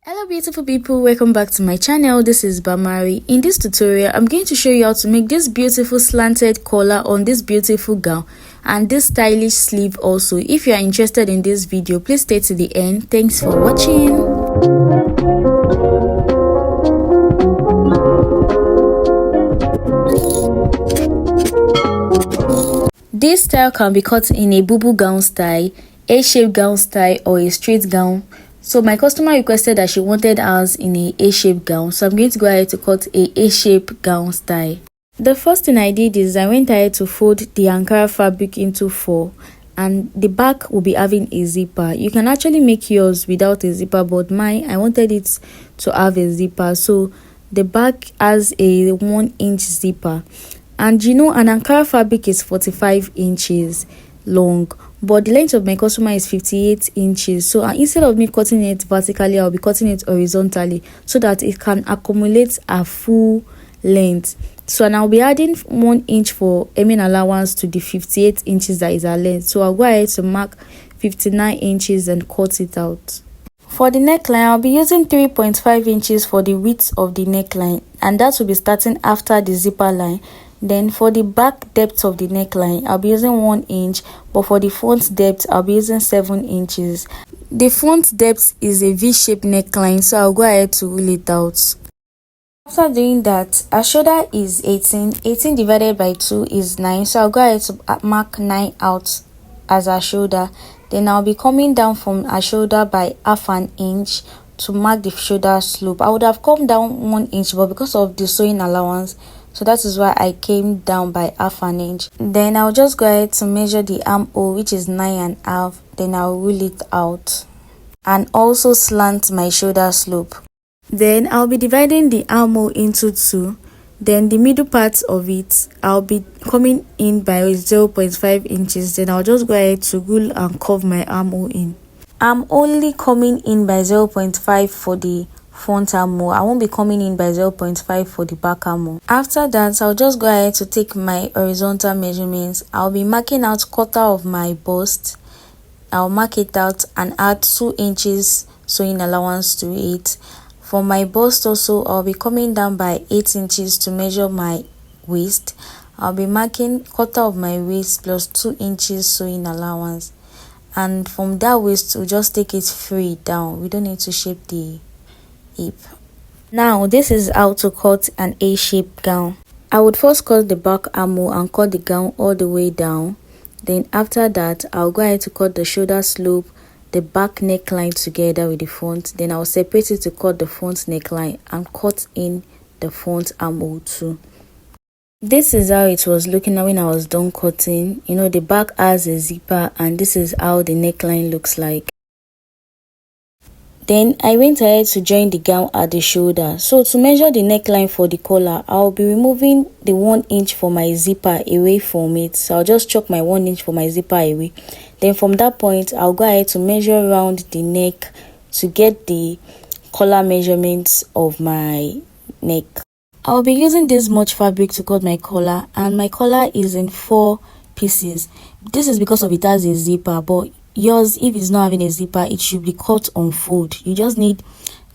Hello beautiful people, welcome back to my channel. This is Bamari. In this tutorial I'm going to show you how to make this beautiful slanted collar on this beautiful gown and this stylish sleeve also. If you are interested in this video, please stay to the end. Thanks for watching. This style can be cut in a boo-boo gown style, A-shaped gown style, or a straight gown. So my customer requested that she wanted ours in a A-shaped gown, so I'm going to go ahead to cut a A-shaped gown style. The first thing I did is I went ahead to fold the Ankara fabric into 4, and the back will be having a zipper. You can actually make yours without a zipper, but mine, I wanted it to have a zipper, so the back has a 1-inch zipper. And you know, an Ankara fabric is 45 inches long, but the length of my customer is 58 inches. So instead of me cutting it vertically, I'll be cutting it horizontally so that it can accumulate a full length. So now I'll be adding 1 inch for hemming allowance to the 58 inches that is our length. So I'll go ahead to mark 59 inches and cut it out. For the neckline, I'll be using 3.5 inches for the width of the neckline, and that will be starting after the zipper line. Then for the back depth of the neckline, I'll be using 1 inch, but for the front depth, I'll be using 7 inches. The front depth is a V-shaped neckline, so I'll go ahead to rule it out. After doing that, our shoulder is 18. 18 divided by 2 is 9, so I'll go ahead to mark 9 out as our shoulder. Then I'll be coming down from our shoulder by half an inch to mark the shoulder slope. I would have come down 1 inch, but because of the sewing allowance, so that is why I came down by half an inch. Then I'll just go ahead to measure the armhole, which is 9.5. Then I'll rule it out and also slant my shoulder slope. Then I'll be dividing the armhole into 2. Then the middle part of it, I'll be coming in by 0.5 inches. Then I'll just go ahead to rule and curve my armhole in. I'm only coming in by 0.5 for the front armhole. I won't be coming in by 0.5 for the back armhole. After that, I'll just go ahead to take my horizontal measurements. I'll be marking out quarter of my bust. I'll mark it out and add 2 inches sewing allowance to it. For my bust also, I'll be coming down by 8 inches to measure my waist. I'll be marking quarter of my waist plus 2 inches sewing allowance. And from that waist, we'll just take it free down. We don't need to shape the hip. Now this is how to cut an A-shaped gown. I would first cut the back armhole and cut the gown all the way down. Then after that, I'll go ahead to cut the shoulder slope, the back neckline together with the front. Then I'll separate it to cut the front neckline and cut in the front armhole too. This is how it was looking when I was done cutting. You know, the back has a zipper, and this is how the neckline looks like. Then I went ahead to join the gown at the shoulder. So to measure the neckline for the collar, I'll be removing the 1 inch for my zipper away from it. So I'll just chuck my 1 inch for my zipper away. Then from that point, I'll go ahead to measure around the neck to get the collar measurements of my neck. I'll be using this much fabric to cut my collar, and my collar is in 4 pieces. This is because of it has a zipper, but yours, if it's not having a zipper, it should be cut on fold. You just need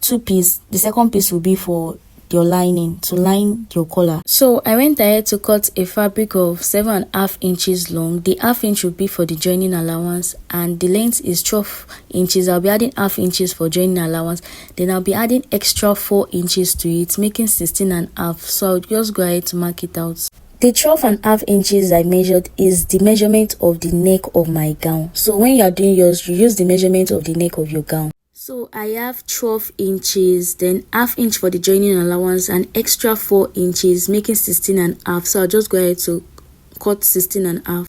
2 pieces. The second piece will be for your lining, to line your collar. So I went ahead to cut a fabric of 7.5 inches long. The half inch will be for the joining allowance, and the length is 12 inches. I'll be adding half inches for joining allowance. Then I'll be adding extra 4 inches to it, making 16.5. So I'll just go ahead to mark it out. The 12.5 inches I measured is the measurement of the neck of my gown. So when you are doing yours, you use the measurement of the neck of your gown. So I have 12 inches, then half inch for the joining allowance and extra 4 inches, making 16.5. So I'll just go ahead to cut 16.5.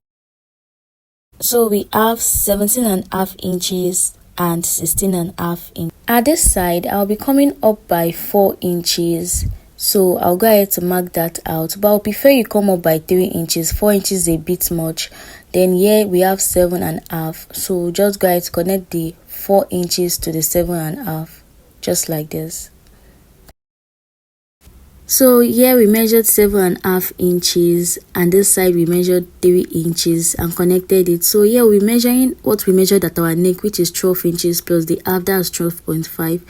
So we have 17.5 inches and 16.5 inches. At this side, I'll be coming up by 4 inches. So I'll go ahead to mark that out, but I'll prefer you come up by 3 inches. 4 inches is a bit much. Then here we have 7.5. So just go ahead to connect the 4 inches to the 7.5, just like this. So here we measured 7.5 inches, and this side we measured 3 inches and connected it. So here we're measuring what we measured at our neck, which is 12 inches plus the half, that's 12.5.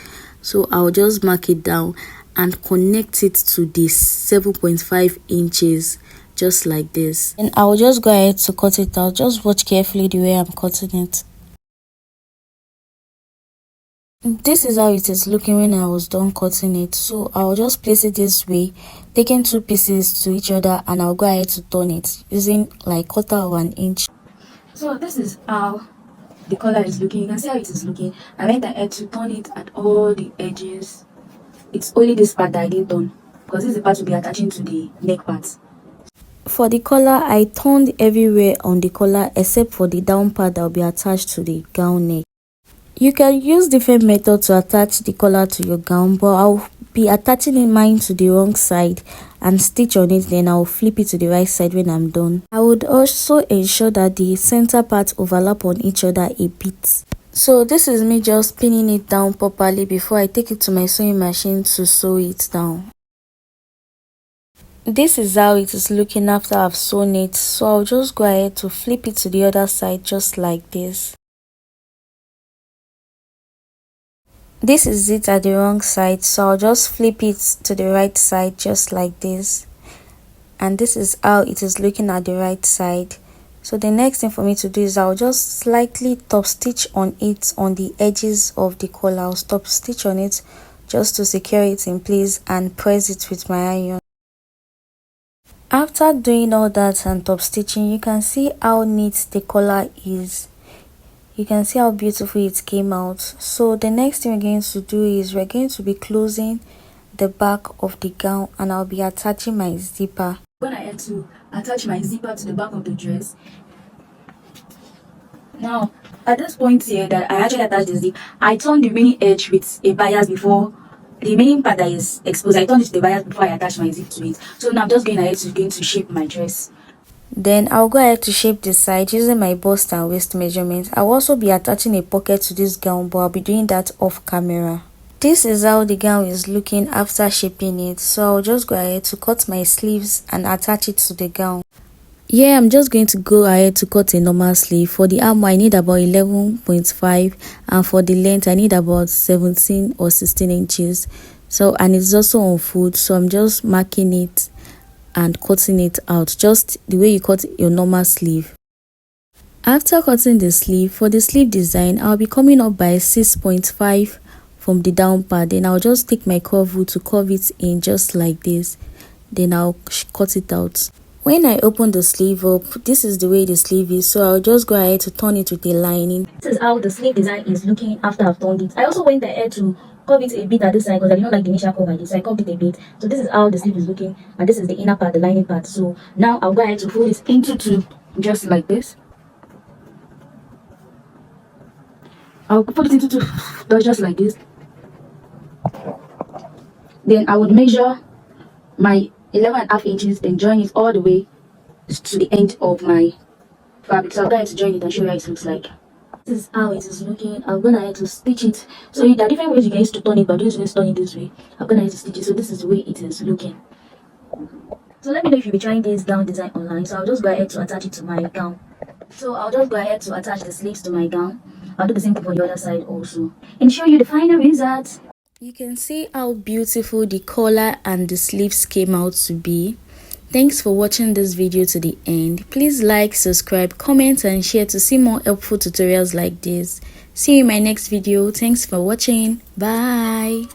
So I'll just mark it down and connect it to this 7.5 inches, just like this. And I'll just go ahead to cut it out. Just watch carefully the way I'm cutting it. This is how it is looking when I was done cutting it. So I'll just place it this way, taking 2 pieces to each other, and I'll go ahead to turn it using like 1/4 of an inch. So this is how the collar is looking. You can see how it is looking. I went ahead to turn it at all the edges. It's only this part that I didn't turn, because this is the part to be attaching to the neck part. For the collar, I turned everywhere on the collar except for the down part that will be attached to the gown neck. You can use different methods to attach the collar to your gown, but I'll be attaching mine to the wrong side and stitch on it, then I'll flip it to the right side when I'm done. I would also ensure that the center parts overlap on each other a bit. So this is me just pinning it down properly before I take it to my sewing machine to sew it down. This is how it is looking after I've sewn it, so I'll just go ahead to flip it to the other side just like this. This is it at the wrong side, so I'll just flip it to the right side just like this. And this is how it is looking at the right side. So the next thing for me to do is I'll just slightly top stitch on it on the edges of the collar. I'll top stitch on it just to secure it in place and press it with my iron. After doing all that and top stitching, you can see how neat the collar is. You can see how beautiful it came out. So the next thing we're going to do is we're going to be closing the back of the gown, and I'll be attaching my zipper. When I had to attach my zipper to the back of the dress, now at this point here that I actually attached the zip, I turned the remaining edge with a bias before the remaining part that is exposed. I turned it to the bias before I attached my zip to it. So now I'm just going ahead to shape my dress. Then I'll go ahead to shape the side using my bust and waist measurement. I'll also be attaching a pocket to this gown, but I'll be doing that off camera. This is how the gown is looking after shaping it. So I'll just go ahead to cut my sleeves and attach it to the gown. Yeah, I'm just going to go ahead to cut a normal sleeve. For the arm, I need about 11.5, and for the length, I need about 17 or 16 inches. So, and it's also on foot, so I'm just marking it and cutting it out just the way you cut your normal sleeve. After cutting the sleeve, for the sleeve design, I'll be coming up by 6.5 from the down part. Then I'll just take my curve rule to curve it in just like this. Then I'll cut it out. When I open the sleeve up, this is the way the sleeve is, so I'll just go ahead to turn it with a lining. This is how the sleeve design is looking after I've turned it. I also went ahead to curve it a bit at this side because I did not like the initial curve I did, so I curved it a bit. So this is how the sleeve is looking, and this is the inner part, the lining part. So now I'll go ahead to fold it into two, just like this. I'll put it into two, just like this. Then I would measure my 11.5 inches, then join it all the way to the end of my fabric. So I'll go ahead to join it and show you how it looks like. This is how it is looking. I'm gonna have to stitch it. So there are different ways you can use to turn it, but I'm just going to turn it this way. I'm gonna have to stitch it. So this is the way it is looking. So let me know if you'll be trying this gown design online. So I'll just go ahead to attach it to my gown. So I'll just go ahead to attach the sleeves to my gown. I'll do the same thing for the other side also, and show you the final result. You can see how beautiful the collar and the sleeves came out to be. Thanks for watching this video to the end. Please like, subscribe, comment and share to see more helpful tutorials like this. See you in my next video. Thanks for watching. Bye.